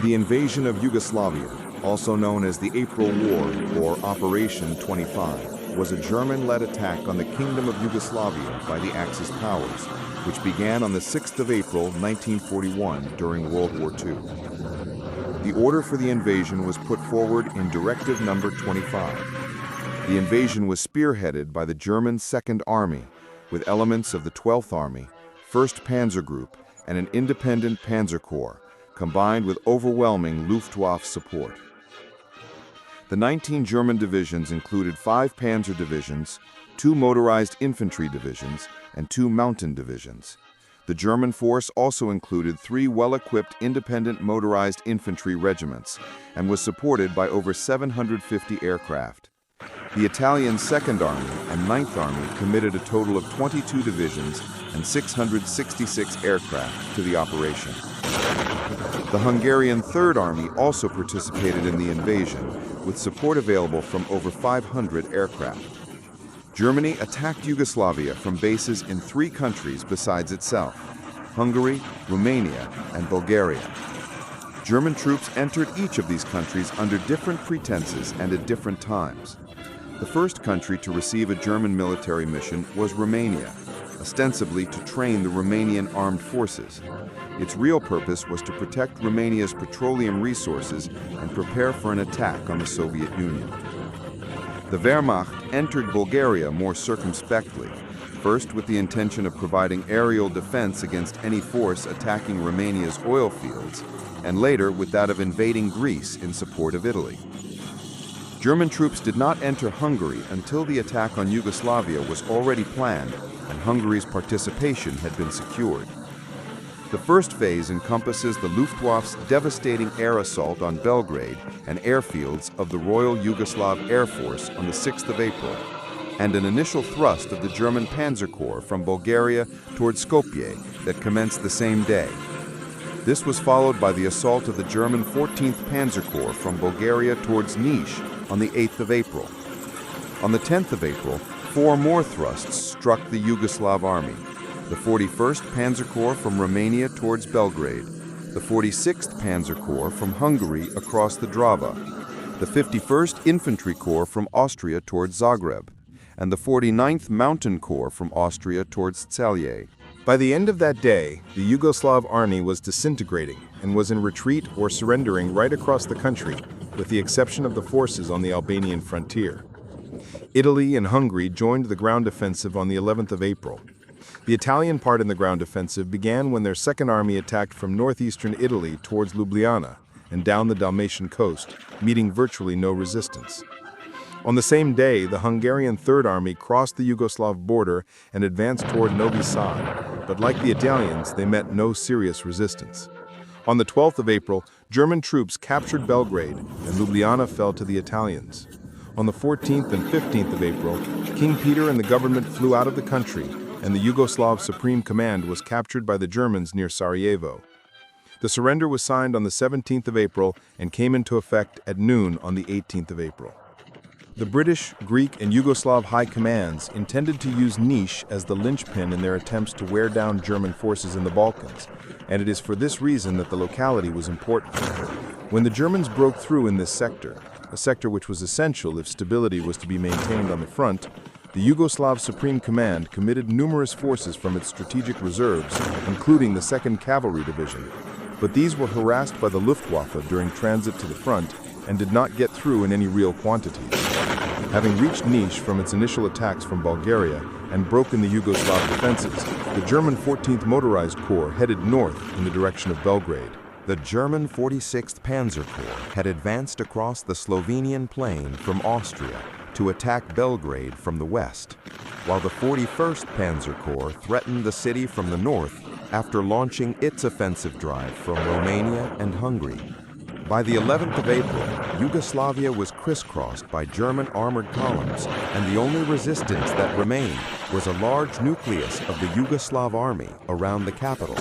The invasion of Yugoslavia, also known as the April War or Operation 25, was a German-led attack on the Kingdom of Yugoslavia by the Axis powers, which began on the 6th of April 1941 during World War II. The order for the invasion was put forward in Directive Number 25. The invasion was spearheaded by the German Second Army, with elements of the 12th Army, 1st Panzer Group, and an independent Panzer Corps, combined with overwhelming Luftwaffe support. The 19 German divisions included 5 panzer divisions, 2 motorized infantry divisions, and 2 mountain divisions. The German force also included 3 well-equipped independent motorized infantry regiments and was supported by over 750 aircraft. The Italian Second Army and Ninth Army committed a total of 22 divisions and 666 aircraft to the operation. The Hungarian Third Army also participated in the invasion, with support available from over 500 aircraft. Germany attacked Yugoslavia from bases in 3 countries besides itself: Hungary, Romania, and Bulgaria. German troops entered each of these countries under different pretenses and at different times. The first country to receive a German military mission was Romania, ostensibly to train the Romanian armed forces. Its real purpose was to protect Romania's petroleum resources and prepare for an attack on the Soviet Union. The Wehrmacht entered Bulgaria more circumspectly, first with the intention of providing aerial defense against any force attacking Romania's oil fields, and later with that of invading Greece in support of Italy. German troops did not enter Hungary until the attack on Yugoslavia was already planned and Hungary's participation had been secured. The first phase encompasses the Luftwaffe's devastating air assault on Belgrade and airfields of the Royal Yugoslav Air Force on the 6th of April, and an initial thrust of the German Panzer Corps from Bulgaria towards Skopje that commenced the same day. This was followed by the assault of the German 14th Panzer Corps from Bulgaria towards Niš on the 8th of April. On the 10th of April, 4 more thrusts struck the Yugoslav army: the 41st Panzer Corps from Romania towards Belgrade, the 46th Panzer Corps from Hungary across the Drava, the 51st Infantry Corps from Austria towards Zagreb, and the 49th Mountain Corps from Austria towards Celje. By the end of that day, the Yugoslav army was disintegrating and was in retreat or surrendering right across the country, with the exception of the forces on the Albanian frontier. Italy and Hungary joined the ground offensive on the 11th of April. The Italian part in the ground offensive began when their Second Army attacked from northeastern Italy towards Ljubljana and down the Dalmatian coast, meeting virtually no resistance. On the same day, the Hungarian Third Army crossed the Yugoslav border and advanced toward Novi Sad, but like the Italians, they met no serious resistance. On the 12th of April, German troops captured Belgrade, and Ljubljana fell to the Italians. On the 14th and 15th of April, King Peter and the government flew out of the country, and the Yugoslav Supreme Command was captured by the Germans near Sarajevo. The surrender was signed on the 17th of April and came into effect at noon on the 18th of April. The British, Greek, and Yugoslav high commands intended to use Niš as the linchpin in their attempts to wear down German forces in the Balkans, and it is for this reason that the locality was important. When the Germans broke through in this sector, a sector which was essential if stability was to be maintained on the front, the Yugoslav Supreme Command committed numerous forces from its strategic reserves, including the 2nd Cavalry Division, but these were harassed by the Luftwaffe during transit to the front and did not get through in any real quantities. Having reached Niš from its initial attacks from Bulgaria and broken the Yugoslav defenses, the German 14th Motorized Corps headed north in the direction of Belgrade. The German 46th Panzer Corps had advanced across the Slovenian plain from Austria to attack Belgrade from the west, while the 41st Panzer Corps threatened the city from the north after launching its offensive drive from Romania and Hungary. By the 11th of April, Yugoslavia was crisscrossed by German armored columns, and the only resistance that remained was a large nucleus of the Yugoslav army around the capital.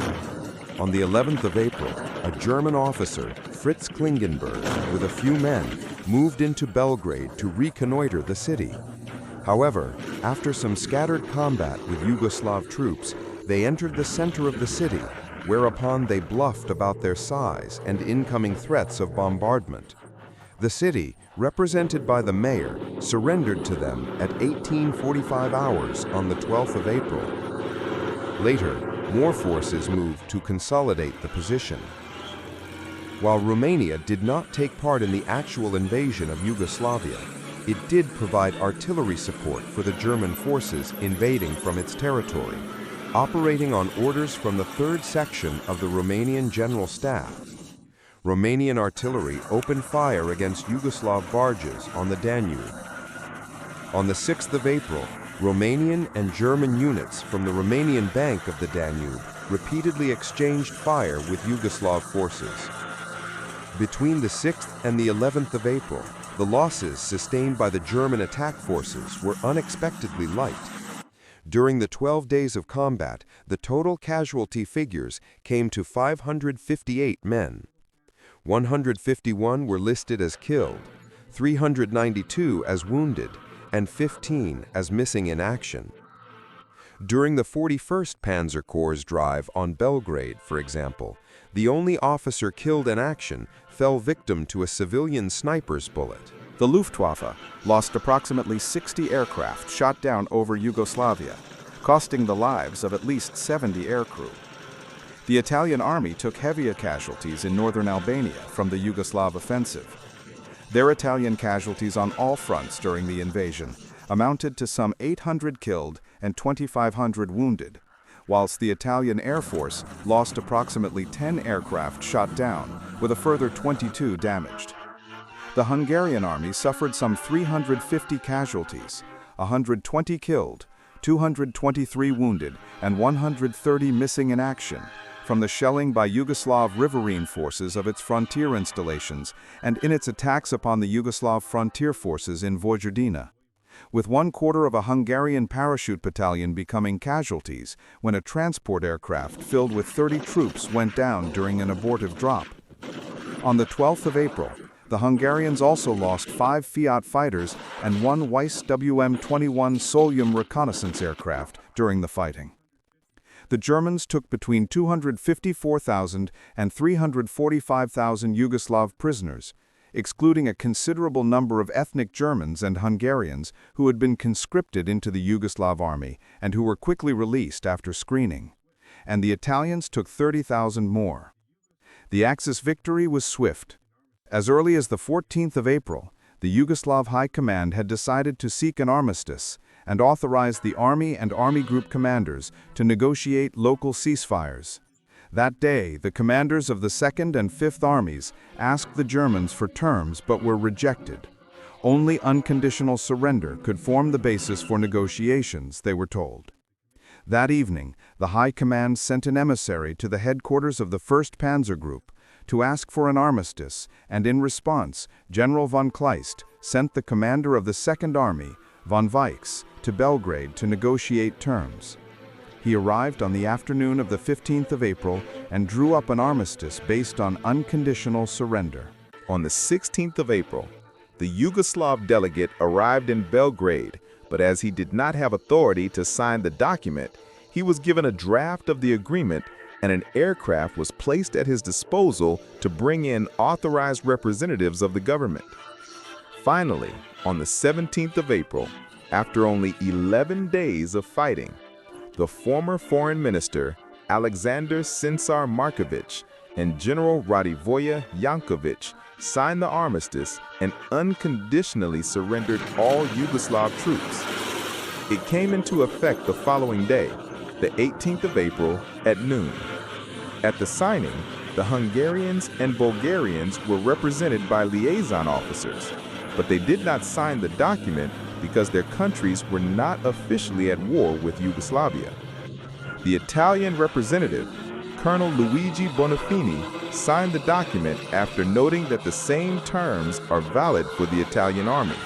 On the 11th of April, a German officer, Fritz Klingenberg, with a few men, moved into Belgrade to reconnoiter the city. However, after some scattered combat with Yugoslav troops, they entered the center of the city, whereupon they bluffed about their size and incoming threats of bombardment. The city, represented by the mayor, surrendered to them at 1845 hours on the 12th of April. Later, more forces moved to consolidate the position. While Romania did not take part in the actual invasion of Yugoslavia, it did provide artillery support for the German forces invading from its territory, operating on orders from the 3rd Section of the Romanian General Staff. Romanian artillery opened fire against Yugoslav barges on the Danube. On the 6th of April, Romanian and German units from the Romanian bank of the Danube repeatedly exchanged fire with Yugoslav forces. Between the 6th and the 11th of April, the losses sustained by the German attack forces were unexpectedly light. During the 12 days of combat, the total casualty figures came to 558 men. 151 were listed as killed, 392 as wounded, and 15 as missing in action. During the 41st Panzer Corps' drive on Belgrade, for example, the only officer killed in action fell victim to a civilian sniper's bullet. The Luftwaffe lost approximately 60 aircraft shot down over Yugoslavia, costing the lives of at least 70 aircrew. The Italian army took heavier casualties in northern Albania from the Yugoslav offensive. Their Italian casualties on all fronts during the invasion amounted to some 800 killed and 2,500 wounded, whilst the Italian Air Force lost approximately 10 aircraft shot down, with a further 22 damaged. The Hungarian army suffered some 350 casualties, 120 killed, 223 wounded, and 130 missing in action from the shelling by Yugoslav riverine forces of its frontier installations and in its attacks upon the Yugoslav frontier forces in Vojvodina, with 1/4 of a Hungarian parachute battalion becoming casualties when a transport aircraft filled with 30 troops went down during an abortive drop. On the 12th of April, the Hungarians also lost 5 Fiat fighters and 1 Weiss WM-21 Solium reconnaissance aircraft during the fighting. The Germans took between 254,000 and 345,000 Yugoslav prisoners, excluding a considerable number of ethnic Germans and Hungarians who had been conscripted into the Yugoslav army and who were quickly released after screening. And the Italians took 30,000 more. The Axis victory was swift. As early as the 14th of April, the Yugoslav High Command had decided to seek an armistice and authorized the army and army group commanders to negotiate local ceasefires. That day, the commanders of the 2nd and 5th Armies asked the Germans for terms but were rejected. Only unconditional surrender could form the basis for negotiations, they were told. That evening, the High Command sent an emissary to the headquarters of the 1st Panzer Group to ask for an armistice, and in response, General von Kleist sent the commander of the 2nd Army, von Weichs, to Belgrade to negotiate terms. He arrived on the afternoon of the 15th of April and drew up an armistice based on unconditional surrender. On the 16th of April, the Yugoslav delegate arrived in Belgrade, but as he did not have authority to sign the document, he was given a draft of the agreement and an aircraft was placed at his disposal to bring in authorized representatives of the government. Finally, on the 17th of April, after only 11 days of fighting, the former foreign minister, Alexander Censar Markovic, and General Radivoje Jankovic signed the armistice and unconditionally surrendered all Yugoslav troops. It came into effect the following day, the 18th of April at noon. At the signing, the Hungarians and Bulgarians were represented by liaison officers, but they did not sign the document because their countries were not officially at war with Yugoslavia. The Italian representative, Colonel Luigi Bonafini, signed the document after noting that the same terms are valid for the Italian army.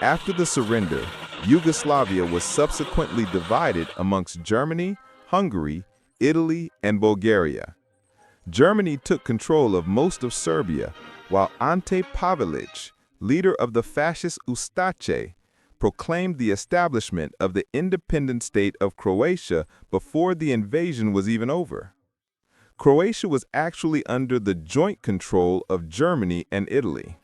After the surrender, Yugoslavia was subsequently divided amongst Germany, Hungary, Italy, and Bulgaria. Germany took control of most of Serbia, while Ante Pavelic, leader of the fascist Ustaše, proclaimed the establishment of the Independent State of Croatia before the invasion was even over. Croatia was actually under the joint control of Germany and Italy.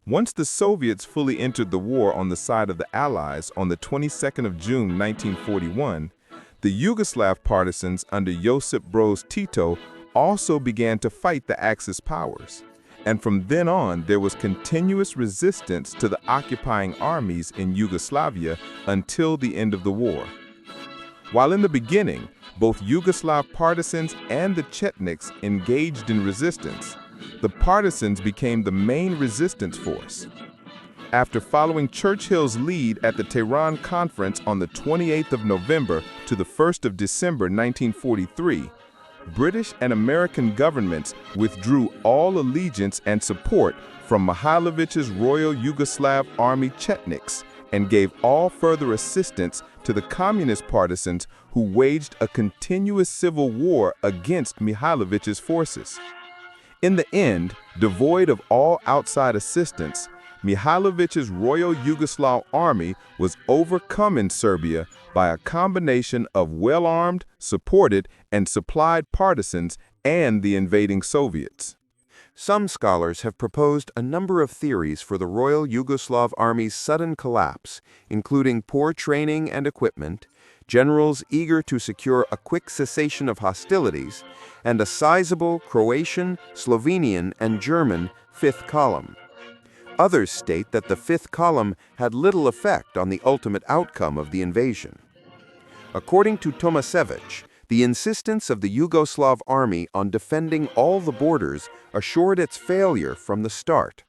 Once the Soviets fully entered the war on the side of the Allies on the 22nd of June 1941, the Yugoslav partisans under Josip Broz Tito also began to fight the Axis powers. And from then on, there was continuous resistance to the occupying armies in Yugoslavia until the end of the war. While in the beginning, both Yugoslav partisans and the Chetniks engaged in resistance, the partisans became the main resistance force. After following Churchill's lead at the Tehran Conference on the 28th of November to the 1st of December 1943, British and American governments withdrew all allegiance and support from Mihailovich's Royal Yugoslav Army Chetniks and gave all further assistance to the communist partisans who waged a continuous civil war against Mihailovich's forces. In the end, devoid of all outside assistance, Mihailovich's Royal Yugoslav Army was overcome in Serbia by a combination of well-armed, supported, and supplied partisans and the invading Soviets. Some scholars have proposed a number of theories for the Royal Yugoslav Army's sudden collapse, including poor training and equipment, generals eager to secure a quick cessation of hostilities, and a sizable Croatian, Slovenian, and German fifth column. Others state that the fifth column had little effect on the ultimate outcome of the invasion. According to Tomasevich, the insistence of the Yugoslav army on defending all the borders assured its failure from the start.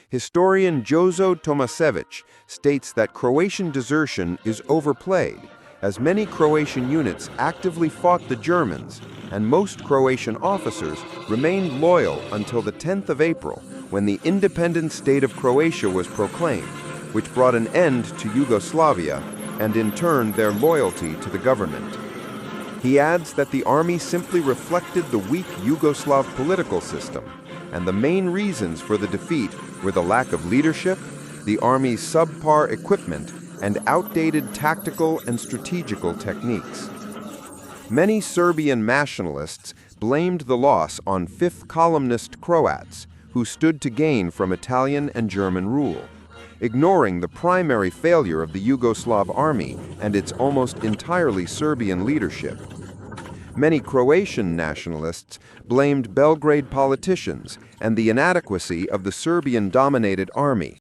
Historian Jozo Tomasevich states that Croatian desertion is overplayed, as many Croatian units actively fought the Germans, and most Croatian officers remained loyal until the 10th of April, when the Independent State of Croatia was proclaimed, which brought an end to Yugoslavia and in turn their loyalty to the government. He adds that the army simply reflected the weak Yugoslav political system, and the main reasons for the defeat were the lack of leadership, the army's subpar equipment, and outdated tactical and strategical techniques. Many Serbian nationalists blamed the loss on fifth columnist Croats, who stood to gain from Italian and German rule, ignoring the primary failure of the Yugoslav army and its almost entirely Serbian leadership. Many Croatian nationalists blamed Belgrade politicians and the inadequacy of the Serbian-dominated army,